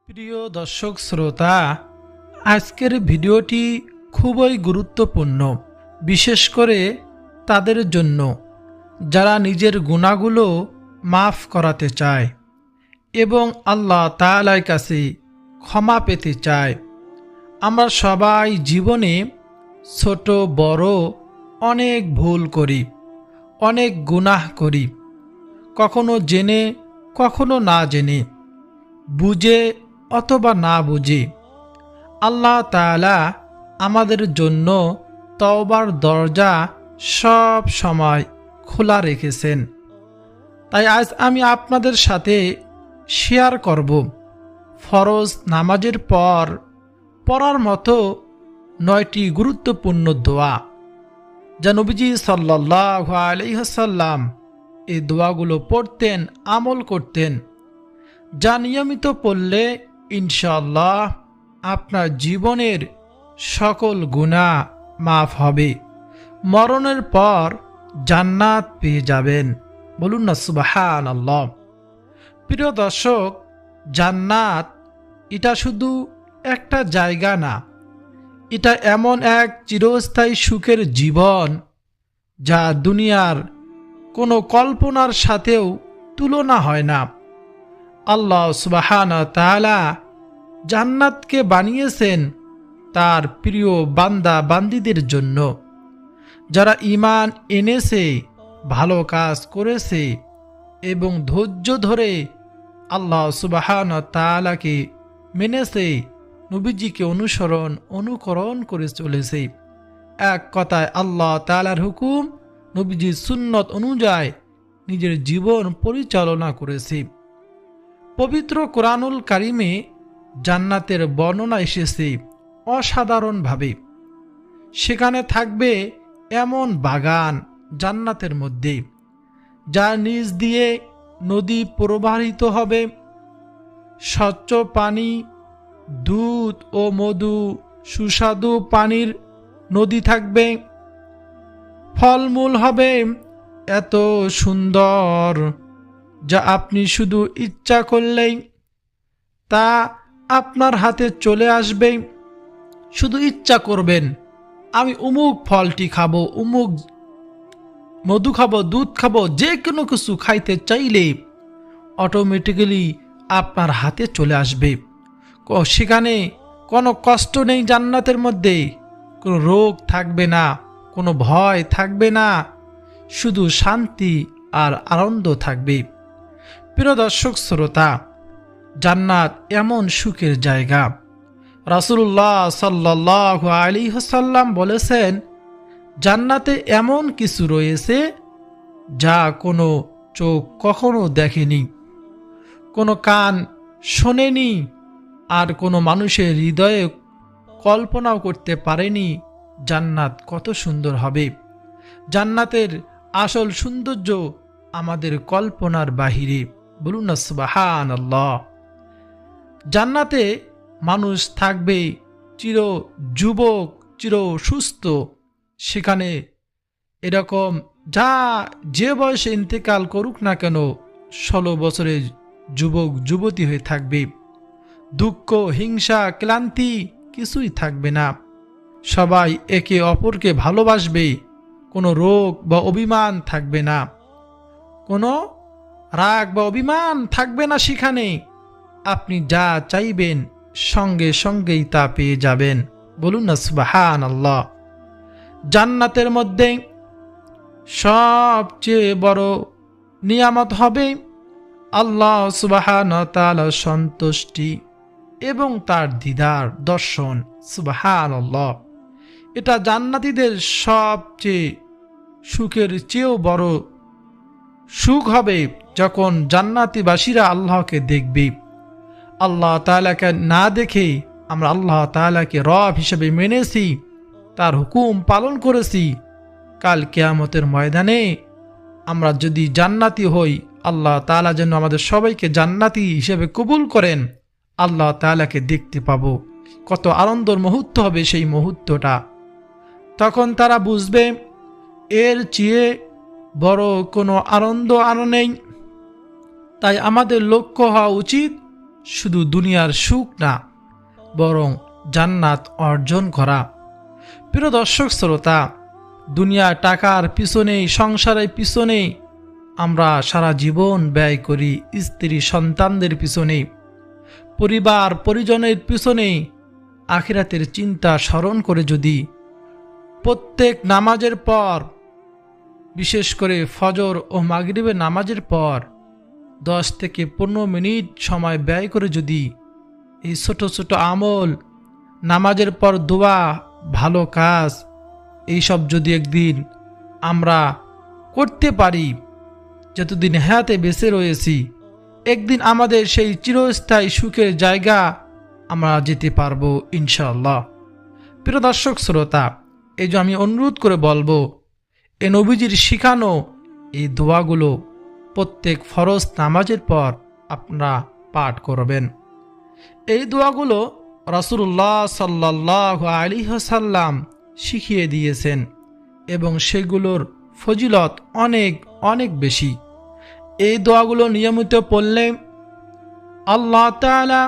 প্রিয় দর্শক শ্রোতা, আজকের ভিডিওটি খুবই গুরুত্বপূর্ণ, বিশেষ করে তাদের জন্য যারা নিজের গুনাহগুলো মাফ করাতে চায় এবং আল্লাহ তাআলার কাছে ক্ষমা পেতে চায়। আমরা সবাই জীবনে ছোট বড় অনেক ভুল করি, অনেক গুনাহ করি, কখনো জেনে কখনো না জেনে, বুঝে অথবা না বুঝে। আল্লাহ তাআলা আমাদের জন্য তওবার দরজা সব সময় খোলা রেখেছেন। তাই আজ আমি আপনাদের সাথে শেয়ার করব ফরজ নামাজের পর পড়ার মতো 9টি গুরুত্বপূর্ণ দোয়া, যা নবীজি সাল্লাল্লাহু আলাইহি ওয়াসাল্লাম এই দোয়াগুলো পড়তেন, আমল করতেন, যা নিয়মিত পড়লে ইনশাআল্লাহ আপনার জীবনের সকল গুনাহ মাফ হবে, মরণের পর জান্নাত পেয়ে যাবেন। বলুন না সুবহানাল্লাহ। প্রিয় দর্শক, জান্নাত এটা শুধু একটা জায়গা না, এটা এমন এক চিরস্থায়ী সুখের জীবন যা দুনিয়ার কোনো কল্পনার সাথেও তুলনা হয় না। আল্লাহ সুবহানাহু ওয়া তাআলা জান্নাতকে বানিয়েছেন তার প্রিয় বান্দা বান্দীদের জন্য, যারা ঈমান এনেছে, ভালো কাজ করেছে এবং ধৈর্য ধরে আল্লাহ সুবহানাহু ওয়া তাআলাকে মেনেছে, নবীজিকে অনুকরণ করে চলেছে। এক কথায় আল্লাহ তাআলার হুকুম, নবীজির সুন্নত অনুযায়ী নিজের জীবন পরিচালনা করেছে। পবিত্র কোরআনুল কারিমে জান্নাতের বর্ণনা এসেছে অসাধারণভাবে। সেখানে থাকবে এমন বাগান জান্নাতের মধ্যে, যার নিচ দিয়ে নদী প্রবাহিত হবে, স্বচ্ছ পানি, দুধ ও মধু, সুস্বাদু পানির নদী থাকবে, ফলমূল হবে এত সুন্দর যা আপনি শুধু ইচ্ছা করলেই তা আপনার হাতে চলে আসবে। শুধু ইচ্ছা করবেন, আমি অমুক ফলটি খাবো, অমুক মধু খাবো, দুধ খাবো, যে কোনো কিছু খাইতে চাইলে অটোমেটিক্যালি আপনার হাতে চলে আসবে। সেখানে কোনো কষ্ট নেই জান্নাতের মধ্যে, কোনো রোগ থাকবে না, কোনো ভয় থাকবে না, শুধু শান্তি আর আনন্দ থাকবে। প্রিয় দর্শক শ্রোতা, জান্নাত এমন সুখের জায়গা, রাসূলুল্লাহ সাল্লাল্লাহু আলাইহি ওয়াসাল্লাম বলেছেন, জান্নাতে এমন কিছু রয়েছে যা কোনো চোখ কখনো দেখেনি, কোনো কান শোনেনি, আর কোনো মানুষের হৃদয়ে কল্পনাও করতে পারেনি জান্নাত কত সুন্দর হবে। জান্নাতের আসল সৌন্দর্য আমাদের কল্পনার বাহিরে। বলুন না সুবহানাল্লাহ। জান্নাতে মানুষ থাকবে চির যুবক, চির সুস্থ। সেখানে এরকম যে বয়সে ইন্তেকাল করুক না কেন, 16 বছরের যুবক যুবতী হয়ে থাকবে। দুঃখ, হিংসা, ক্লান্তি কিছুই থাকবে না। সবাই একে অপরকে ভালোবাসবে, কোনো রোগ বা অভিমান থাকবে না, কোনো রাগ বা অভিমান থাকবে না। সেখানে আপনি যা চাইবেন সঙ্গে সঙ্গেই তা পেয়ে যাবেন। বলুন না সুবহানাল্লাহ। জান্নাতের মধ্যে সবচেয়ে বড় নিয়ামত হবে আল্লাহ সুবহানাহু ওয়া তাআলার সন্তুষ্টি এবং তার দিদার দর্শন। সুবহানাল্লাহ। এটা জান্নাতীদের সবচেয়ে সুখের চেয়েও বড় সুখ হবে যখন জান্নাতীবাসীরা আল্লাহকে দেখবে। আল্লাহ তাআলাকে না দেখে আমরা আল্লাহ তাআলাকে রব হিসেবে মেনেছি, তার হুকুম পালন করেছি। কাল কিয়ামতের ময়দানে আমরা যদি জান্নাতি হই, আল্লাহ তাআলা যেন আমাদের সবাইকে জান্নাতি হিসেবে কবুল করেন, আল্লাহ তাআলাকে দেখতে পাবো। কত আনন্দের মুহূর্ত হবে সেই মুহূর্তটা। তখন তারা বুঝবে এর চেয়ে বড় কোনো আনন্দ আর নেই। তাই আমাদের লক্ষ্য হওয়া উচিত শুধু দুনিয়ার সুখ না, বরং জান্নাত অর্জন করা। প্রিয় দর্শক শ্রোতা, দুনিয়া টাকার পিছনেই, সংসারের পিছনেই আমরা সারা জীবন ব্যয় করি, স্ত্রী সন্তানদের পিছনে, পরিবার পরিজনের পিছনে। আখিরাতের চিন্তা স্মরণ করে যদি প্রত্যেক নামাজের পর, বিশেষ করে ফজর ও মাগরিবের নামাজের পর 10 থেকে 15 মিনিট সময় ব্যয় করে যদি এই ছোট ছোট আমল, নামাজের পর দোয়া, ভালো কাজ, এইসব যদি একদিন আমরা করতে পারি, যতদিন হায়াতে বেঁচে রয়েছি, একদিন আমাদের সেই চিরস্থায়ী সুখের জায়গা আমরা যেতে পারবো ইনশাআল্লাহ। প্রিয় দর্শক শ্রোতা, এই যে আমি অনুরোধ করে বলবো, এ নবীজির শিখানো এই দোয়াগুলো প্রত্যেক ফরজ নামাজের পর আপনারা পাঠ করবেন। এই দোয়াগুলো রাসূলুল্লাহ সাল্লাল্লাহু আলাইহি ওয়াসাল্লাম শিখিয়ে দিয়েছেন এবং সেগুলোর ফজিলত অনেক অনেক বেশি। এই দোয়াগুলো নিয়মিত পড়লে আল্লাহ তাআলা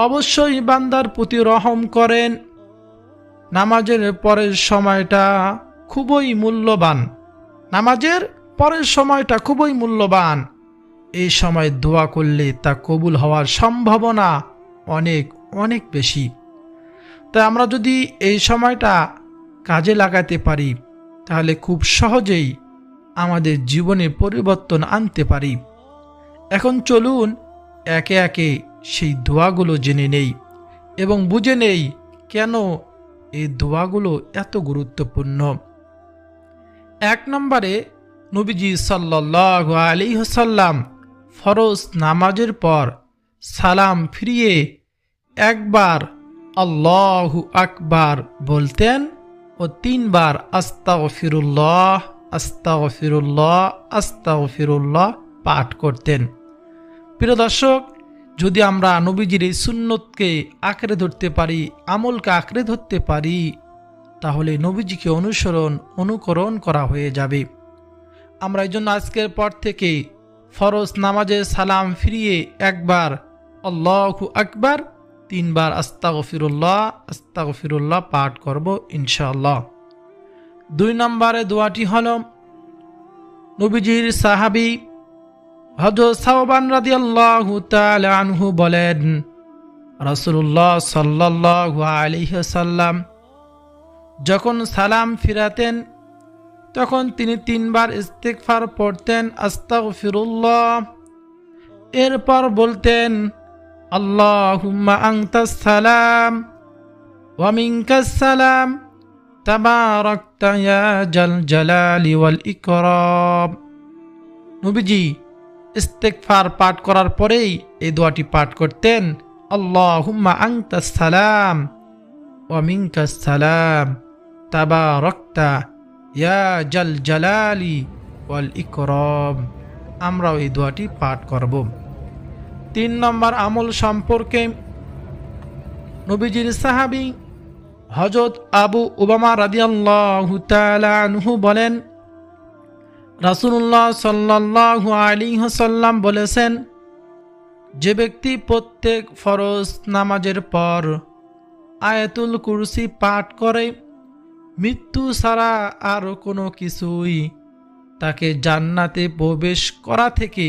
অবশ্যই বান্দার প্রতি রহম করেন। নামাজের পরের সময়টা খুবই মূল্যবান, নামাজের পরের সময়টা খুবই মূল্যবান। এই সময় দোয়া করলে তা কবুল হওয়ার সম্ভাবনা অনেক অনেক বেশি। তাই আমরা যদি এই সময়টা কাজে লাগাতে পারি, তাহলে খুব সহজেই আমাদের জীবনে পরিবর্তন আনতে পারি। এখন চলুন একে একে সেই দোয়াগুলো জেনে নেই এবং বুঝে নেই কেন এই দোয়াগুলো এত গুরুত্বপূর্ণ। 1 নম্বরে নবীজি সাল্লাল্লাহু আলাইহি ওয়াসাল্লাম ফরজ নামাজের পর সালাম ফিরিয়ে একবার আল্লাহু আকবার বলতেন ও 3 বার আস্তাগফিরুল্লাহ আস্তাগফিরুল্লাহ আস্তাগফিরুল্লাহ পাঠ করতেন। প্রিয় দর্শক, যদি আমরা নবীজির এই সুন্নতকে আঁকড়ে ধরতে পারি, আমলকে আঁকড়ে ধরতে পারি, তাহলে নবীজিকে অনুকরণ করা হয়ে যাবে। আমরা এই জন্য আজকের পর থেকে ফরজ নামাজের সালাম ফিরিয়ে একবার আল্লাহু আকবার, 3 বার আস্তাগফিরুল্লাহ আস্তাগফিরুল্লাহ পাঠ করব ইনশাআল্লাহ। 2 নম্বরে দোয়াটি হল নবীজির সাহাবী হযরত সাওবান রাদিয়াল্লাহু তাআলা আনহু বলেন, রাসূলুল্লাহ সাল্লাল্লাহু আলাইহি ওয়াসাল্লাম যখন সালাম ফিরাতেন তখন তিনি 3 বার ইস্তিগফার পড়তেন, আস্তাগফিরুল্লাহ। এরপর বলতেন আল্লাহুম্মা আনতাস সালাম ওয়া মিনকাস সালাম তাবারাকতা ইয়া জাল জালালি ওয়াল ইকরাম। নবীজি ইস্তিগফার পাঠ করার পরেই এই দোয়াটি পাঠ করতেন, আল্লাহুম্মা আনতাস সালাম ওয়া মিনকাস সালাম তাবারাকতা ইয়া জাল জালালি ওয়াল ইকরাম। আমরাও এই দোয়াটি পাঠ করব। 3 নম্বর আমল সম্পর্কে নবীজির সাহাবী হযরত আবু উমামা রাদিয়াল্লাহু তাআলা আনহু বলেন, রাসূলুল্লাহ সাল্লাল্লাহু আলাইহি ওয়াসাল্লাম বলেছেন, যে ব্যক্তি প্রত্যেক ফরজ নামাজের পর আয়াতুল কুরসি পাঠ করে, মৃত্যু ছাড়া আর কোনো কিছুই তাকে জান্নাতে প্রবেশ করা থেকে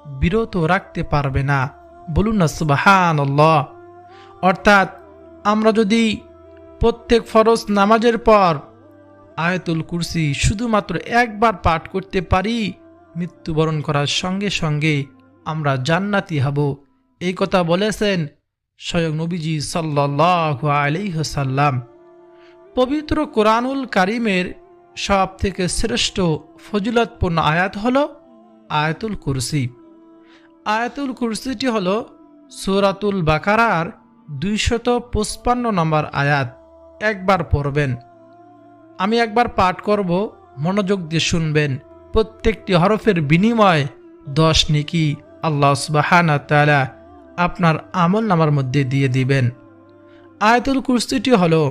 বিরত রাখতে পারবে না। বলুন না সুবহানাল্লাহ। অর্থাৎ আমরা যদি প্রত্যেক ফরজ নামাজের পর আয়াতুল কুরসি শুধুমাত্র একবার পাঠ করতে পারি, মৃত্যুবরণ করার সঙ্গে সঙ্গে আমরা জান্নাতি হব। এই কথা বলেছেন স্বয়ং নবীজি সাল্লাল্লাহু আলাইহি ওয়াসাল্লাম। পবিত্র কোরআনুল কারীমের সব থেকে শ্রেষ্ঠ ফজিলতপূর্ণ আয়াত হল আয়াতুল কুরসি। আয়াতুল কুরসিটি হল সূরাতুল বাকারার 255 নম্বর আয়াত। একবার পড়বেন, আমি একবার পাঠ করব, মনোযোগ দিয়ে শুনবেন। প্রত্যেকটি হরফের বিনিময় 10 নেকি আল্লাহ সুবহানাহু ওয়া তাআলা আপনার আমলনামার মধ্যে দিয়ে দিবেন। আয়াতুল কুরসিটি হলো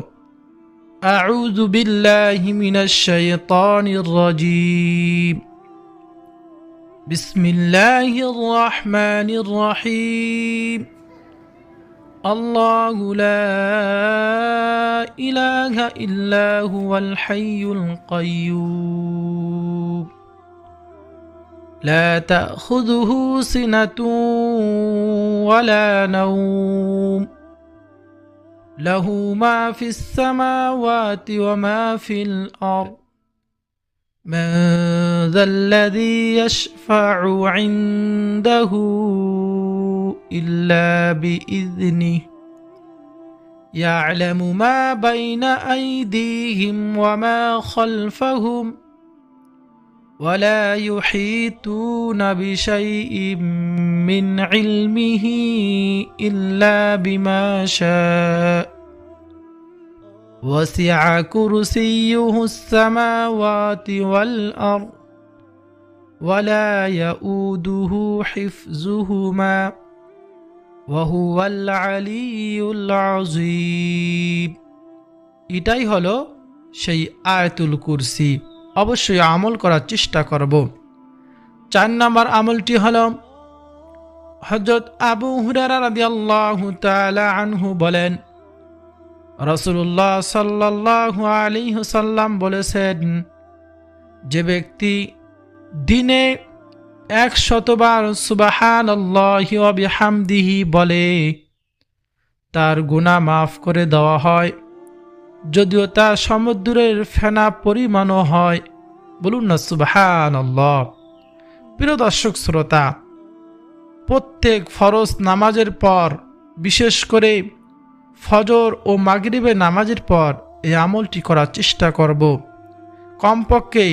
আউযু বিল্লাহি মিনাশ শাইতানির রাজীম বিসমিল্লাহির রহমানির রহিম الله لا إله إلا هو الحي القيوم لا تأخذه سنة ولا نوم له ما في السماوات وما في الأرض من ذا الذي يشفع عنده إلا بإذنه يعلم ما بين أيديهم وما خلفهم ولا يحيطون بشيء من علمه إلا بما شاء وسع كرسيه السماوات والأرض ولا يؤوده حفظهما وهو العلي العظيم এটাই হলো সেই আয়াতুল কুরসি। অবশ্যই আমল করার চেষ্টা করব। 4 নম্বর আমলটি হলো হযরত আবু হুরায়রা রাদিয়াল্লাহু তাআলা আনহু বলেন, রাসূলুল্লাহ সাল্লাল্লাহু আলাইহি ওয়াসাল্লাম বলেছেন, যে ব্যক্তি দিনে 100 বার সুবহানাল্লাহি ওয়া বিহামদিহি বলে তার গুনাহ মাফ করে দেওয়া হয়, যদিও তা সমুদ্রের ফেনা পরিমাণও হয়। বলুন না সুবহানাল্লাহ। প্রিয় দর্শক শ্রোতা, প্রত্যেক ফরজ নামাজের পর, বিশেষ করে ফজর ও মাগরিবের নামাজের পর এই আমলটি করার চেষ্টা করব। কমপক্ষে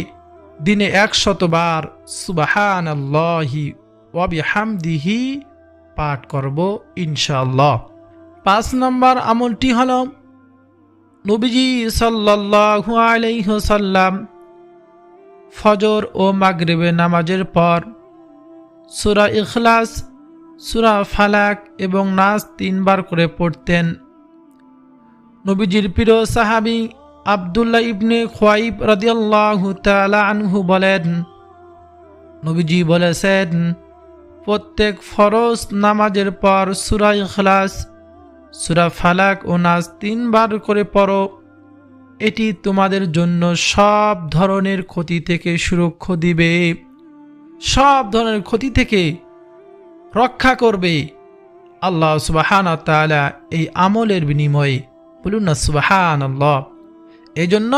দিনে 100 বার সুবহানাল্লাহি ওয়া বিহামদিহি পাঠ করব ইনশাআল্লাহ। 5 নম্বর আমলটি হলো নবীজি সাল্লাল্লাহু আলাইহি ওয়াসাল্লাম ফজর ও মাগরিবের নামাজের পর সূরা ইখলাস, সূরা ফালাক এবং নাস 3 বার করে পড়তেন। নবীজির প্রিয় সাহাবী আব্দুল্লাহ ইবনে খুয়াইব রাদিয়াল্লাহু তাআলা আনহু বলেন, নবীজি বলেছেন, প্রত্যেক ফরজ নামাজের পর সূরা ইখলাস, সূরা ফালাক ও নাস 3 বার করে পড়ো। এটি তোমাদের জন্য সব ধরনের ক্ষতি থেকে সুরক্ষা দিবে, সব ধরনের ক্ষতি থেকে রক্ষা করবে আল্লাহ সুবহানাহু ওয়া তাআলা এই আমলের বিনিময়ে। বলুন না সুবহানাল্লাহ। এই জন্য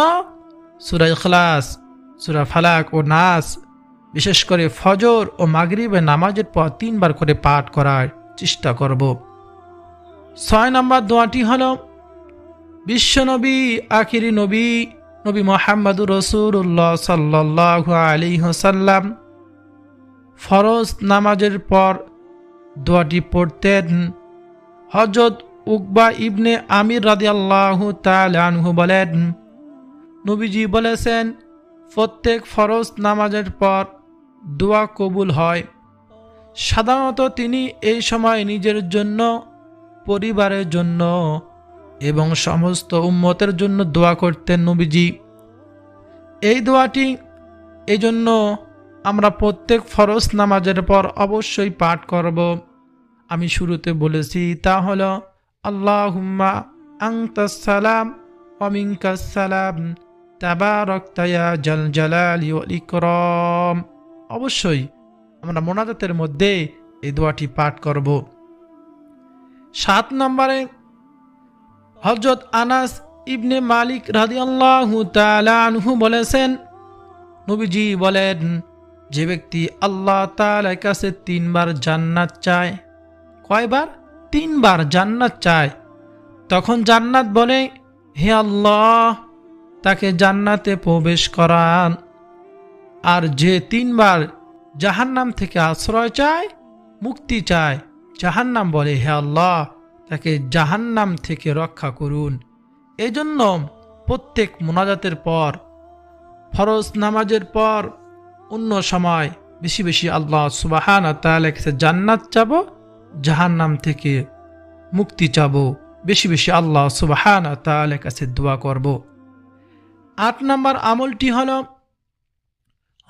সূরা ইখলাস, সূরা ফালাক ও নাস বিশেষ করে ফজর ও মাগরিবের নামাজের পর 3 বার করে পাঠ করার চেষ্টা করব। 6 নম্বর দোয়াটি হলো বিশ্বনবী আখিরি নবী নবী মুহাম্মদুর রাসূলুল্লাহ সাল্লাল্লাহু আলাইহি ওয়াসাল্লাম ফরজ নামাজের পর দোয়াটি পড়তেন। হযরত উকবা ইবনে আমির রাদিয়াল্লাহু তাআলা আনহু বলেন, নবীজি বলেছেন, প্রত্যেক ফরজ নামাজের পর দোয়া কবুল হয়। সাধারণত তিনি এই সময় নিজের জন্য, পরিবারের জন্য এবং সমস্ত উম্মতের জন্য দোয়া করতেন নবীজি। এই দোয়াটি এই জন্য আমরা প্রত্যেক ফরজ নামাজের পর অবশ্যই পাঠ করব। আমি শুরুতে বলেছি, তা হলো আল্লাহুম্মা আনতাস সালাম ওয়া মিনকাস সালাম তাবারাকতা ইয়া জাল জালালি ওয়াল ইকরাম। অবশ্যই আমরা মোনাজাতের মধ্যে এই দোয়াটি পাঠ করব। 7 নম্বরে হযরত আনাস ইবনে মালিক রাদিয়াল্লাহু তাআলা আনহু বলেছেন, নবীজি বলেন, যে ব্যক্তি আল্লাহ তাআলার কাছে 3 বার জান্নাত চায়, কয়বার? 3 বার জান্নাত চায়, তখন জান্নাত বলে, হে আল্লাহ, তাকে জান্নাতে প্রবেশ করান। আর যে 3 বার জাহান্নাম থেকে আশ্রয় চায়, মুক্তি চায়, জাহান্নাম বলে, হে আল্লাহ, তাকে জাহান্নাম থেকে রক্ষা করুন। এই জন্য প্রত্যেক মোনাজাতের পর, ফরজ নামাজের পর, অন্য সময় বেশি বেশি আল্লাহ সুবহানাহু ওয়া তাআলার কাছে জান্নাত চাবো, জাহান্নাম থেকে মুক্তি চাবো, বেশি বেশি আল্লাহ সুবহানাহু ওয়া তাআলার কাছে দোয়া করব। 8 নম্বর আমলটি হলো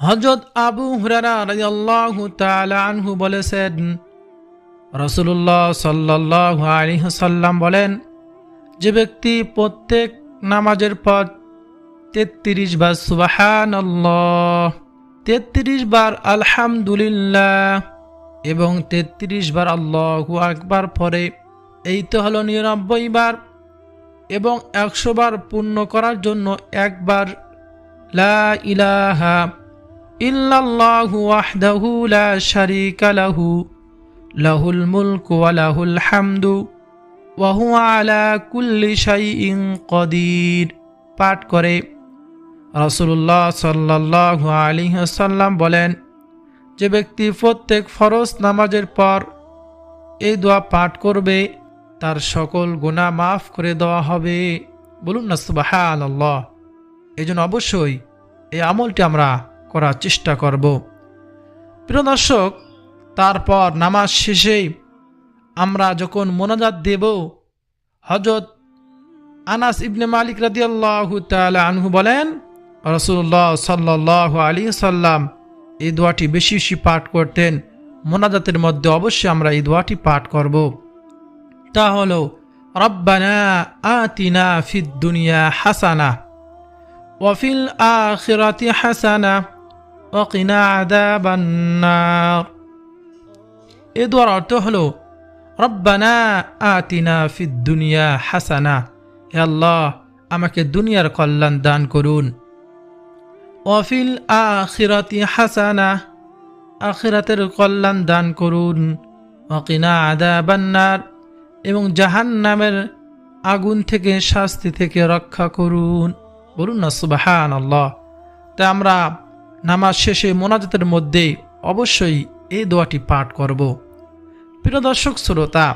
হযরত আবু হুরায়রা রাদিয়াল্লাহু তাআলা আনহু বলেছেন, রাসূলুল্লাহ সাল্লাল্লাহু আলাইহি ওয়াসাল্লাম বলেন, যে ব্যক্তি প্রত্যেক নামাজের পর 33 বার সুবহানাল্লাহ, 33 বার আলহামদুলিল্লাহ এবং 33 বার আল্লাহু আকবার পড়ে, এই তো হলো 99 বার, এবং 100 বার পূর্ণ করার জন্য একবার লা ইলাহা ইল্লাল্লাহু ওয়াহদাহু লা শারীকা লাহু লাহুল মুলকু ওয়া লাহুল হামদু ওয়া হুয়া আলা কুল্লি শাইইন কাদির পাঠ করে রাসূলুল্লাহ সাল্লাল্লাহু আলাইহি ওয়াসাল্লাম বলেন, যে ব্যক্তি প্রত্যেক ফরজ নামাজের পর এই দোয়া পাঠ করবে তার সকল গুনাহ মাফ করে দেওয়া হবে। বলুন না সুবহানাল্লাহ। এজন্য অবশ্যই এই আমলটি আমরা করার চেষ্টা করব। প্রিয় দর্শক, তারপর নামাজ শেষে আমরা যখন মোনাজাত দেব, হযরত আনাস ইবনে মালিক রাদিয়াল্লাহু তাআলা আনহু বলেন, রাসূলুল্লাহ সাল্লাল্লাহু আলাইহি সাল্লাম এই দোয়াটি বেশি বেশি পাঠ করতেন। মোনাজাতের মধ্যে অবশ্যই আমরা এই দোয়াটি পাঠ করব। তা হলো, রব্বানা আতিনা ফিদ দুনিয়া হাসানা ওয়া ফিল আখিরাতি হাসানা ওয়া কিনা আযাবান নার। এই দোয়ার অর্থ হলো, রব্বানা আতিনা ফিদ দুনিয়া হাসানা, হে আল্লাহ আমাকে দুনিয়ার কল্যাণ দান করুন, ওয়া ফিল আখিরাতি হাসানা, আখিরাতের কল্যাণ দান করুন, ওয়া কিনা আযাবান নার, এবং জাহান্নামের আগুন থেকে শাস্তি থেকে রক্ষা করুন। বলুন না সুবহানাল্লাহ। তাই আমরা নামাজ শেষে মোনাজাতের মধ্যে অবশ্যই এই দোয়াটি পাঠ করব। প্রিয় দর্শক শ্রোতা,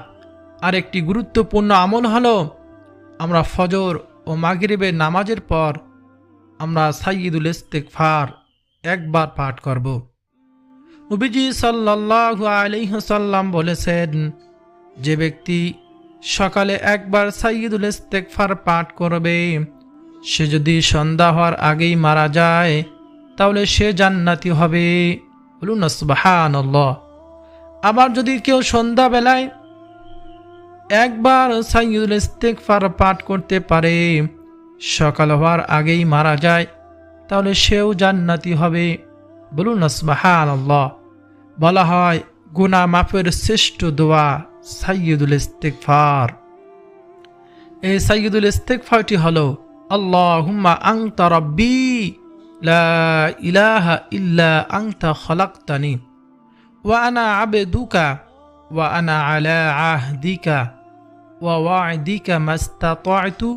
আরেকটি গুরুত্বপূর্ণ আমল হলো, আমরা ফজর ও মাগরিবের নামাজের পর আমরা সাইয়্যিদুল ইস্তিগফার একবার পাঠ করব। নবীজি সাল্লাল্লাহু আলাইহি ওয়াসাল্লাম বলেছেন, যে ব্যক্তি সকালে একবার সাইয়্যিদুল ইস্তিগফার পাঠ করবে, সে যদি সন্ধ্যা হওয়ার আগেই মারা যায় তাহলে সে জান্নাতি হবে। বলুন না সুবহানাল্লাহ। আবার যদি কেউ সন্ধ্যাবেলায় একবার সাইয়্যিদুল ইস্তিগফার পাঠ করতে পারে, সকাল হওয়ার আগেই মারা যায় তাহলে সেও জান্নাতি হবে। বলুন না সুবহানাল্লাহ। বলা হয় গুনাহ মাফের শ্রেষ্ঠ দোয়া সাইয়্যিদুল ইস্তিগফার। এই সাইয়্যিদুল ইস্তিগফারটি হলো, আল্লাহুম্মা আনতা রাব্বি লা ইলাহা ইল্লা আনতা খালাকতানি ওয়া আনা আবদুকা ওয়া আনা আলা আহদিকা ওয়া ওয়া'দিকা মাস্তাতা'তু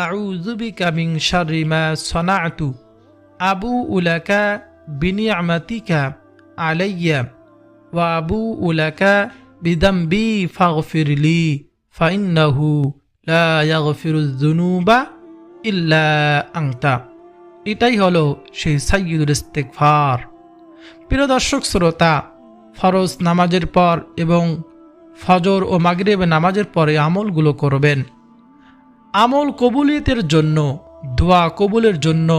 আউযু বিকা মিন শাররি মা সানা'তু আবু'ু লাকা বিনি'মাতিকা আলাইয়া ওয়া আবু'ু লাকা বিযামবি ফাগফিরলি ফাইন্নাহু লা ইয়াগফিরুয যুনুবা ইল্লা আনতা। এটাই হলো সেই সাইয়্যিদুল ইস্তিগফার। প্রিয় দর্শক শ্রোতা, ফরজ নামাজের পর এবং ফজর ও মাগরিব নামাজের পরে আমলগুলো করবেন। আমল কবুলিয়তের জন্য, দোয়া কবুলের জন্য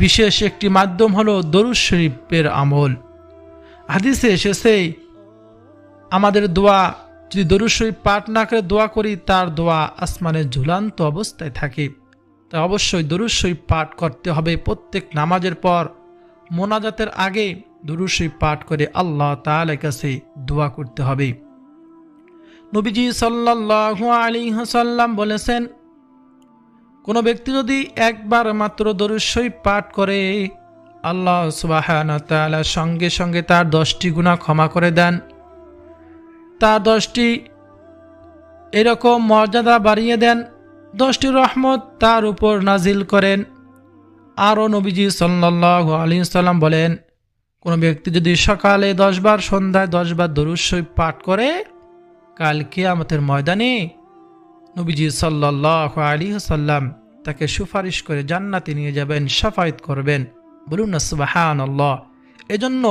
বিশেষ একটি মাধ্যম হলো দরুদ শরীফের আমল। হাদিসে এসেছে, আমাদের দোয়া যদি দরুদ শরীফ পাঠ না করে দোয়া করি, তার দোয়া আসমানে ঝুলন্ত অবস্থায় থাকে। তাই অবশ্যই দরুদ শরীফ পাঠ করতে হবে। প্রত্যেক নামাজের পর মোনাজাতের আগে দরুদ শরীফ পাঠ করে আল্লাহ তাআলার কাছে দোয়া করতে হবে। নবীজি সাল্লাল্লাহু আলাইহি ওয়াসাল্লাম বলেছেন, কোন ব্যক্তি যদি একবার মাত্র দরুদ শরীফ পাঠ করে, আল্লাহ সুবহানাহু ওয়া তাআলা সঙ্গে সঙ্গে তার 10টি গুনাহ ক্ষমা করে দেন, তার 10টি এরকম মর্যাদা বাড়িয়ে দেন, 10টি রহমত তার উপর নাজিল করেন। আরও নবীজি সাল্লাল্লাহু আলাইহি ওয়াসাল্লাম বলেন, কোন ব্যক্তি যদি সকালে 10 বার, সন্ধ্যায় 10 বার দরুদ শরীফ পাঠ করে, কাল কিয়ামতের ময়দানে নবীজি সাল্লাল্লাহু আলাইহি ওয়াসাল্লাম তাকে সুপারিশ করে জান্নাতে নিয়ে যাবেন, শাফায়াত করবেন। বলুন না সুবহানাল্লাহ। এজন্য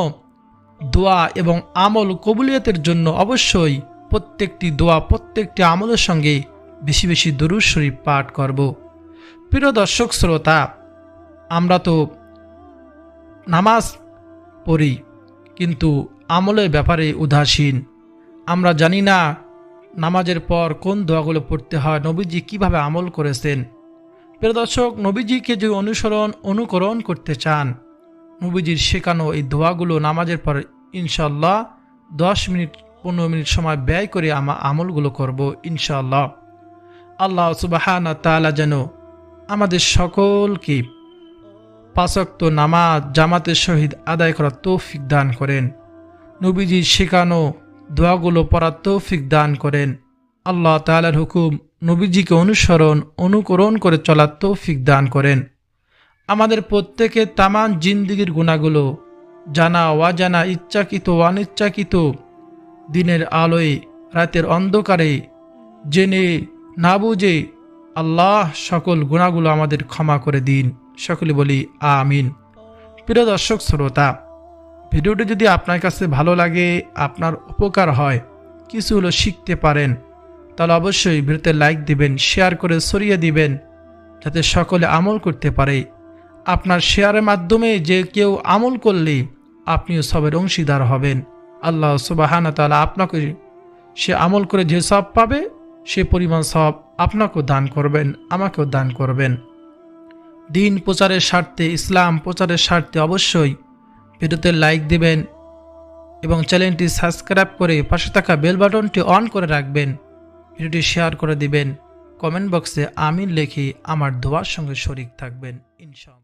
দোয়া এবং আমল কবুলিয়তের জন্য অবশ্যই প্রত্যেকটি দোয়া, প্রত্যেকটি আমলের সঙ্গে বেশি বেশি দরুদ শরীফ পাঠ করব। প্রিয় দর্শক শ্রোতা, আমরা তো নামাজ পড়ি কিন্তু আমলের ব্যাপারে উদাসীন। আমরা জানি না নামাজের পর কোন দোয়াগুলো পড়তে হয়, নবীজি কিভাবে আমল করেছেন। প্রিয় দর্শক, নবীজিকে যদি অনুকরণ করতে চান, নবীজির শেখানো এই দোয়াগুলো নামাজের পর ইনশাআল্লাহ 10 মিনিট 15 মিনিট সময় ব্যয় করে আমলগুলো করব ইনশাআল্লাহ। আল্লাহ সুবহানাহু ওয়া তাআলা যেন আমাদের সকলকে 5 ওয়াক্ত নামাজ জামাতের সহিত আদায় করার তৌফিক দান করেন, নবীজির শেখানো দোয়াগুলো পড়ার তৌফিক দান করেন। আল্লাহ তাআলার হুকুম নবীজিকে অনুকরণ করে চলার তৌফিক দান করেন। আমাদের প্রত্যেকের তামাম জিন্দিগির গুনাহগুলো জানা অজানা, ইচ্ছাকৃত অনিচ্ছাকৃত, দিনের আলোয় রাতের অন্ধকারে, জেনে না বুঝে, আল্লাহ সকল গুনাহগুলো আমাদের ক্ষমা করে দিন। সকলে বলি আমিন। প্রিয় দর্শক শ্রোতা, ভিডিওটি যদি আপনার কাছে ভালো লাগে, আপনার উপকার হয়, কিছু হলো শিখতে পারেন, তাহলে অবশ্যই ভিডিওতে লাইক দিবেন, শেয়ার করে ছড়িয়ে দিবেন, যাতে সকলে আমল করতে পারে। আপনার শেয়ারের মাধ্যমে যে কেউ আমল করলে আপনিও সবের অংশীদার হবেন। আল্লাহ সুবহানাহু ওয়া তাআলা আপনাকে সে আমল করে যে সব পাবে সে পরিমাণ সব আপনাকেও দান করবেন, আমাকেও দান করবেন। দিন প্রচারের স্বার্থে, ইসলাম প্রচারের স্বার্থে অবশ্যই ভিডিওতে লাইক দিবেন এবং চ্যানেলটি সাবস্ক্রাইব করে পাশে থাকা বেল বাটনটি অন করে রাখবেন। ভিডিওটি শেয়ার করে দিবেন, কমেন্ট বক্সে আমিন লিখে আমার দোয়ার সঙ্গে শরীক থাকবেন ইনশাআল্লাহ।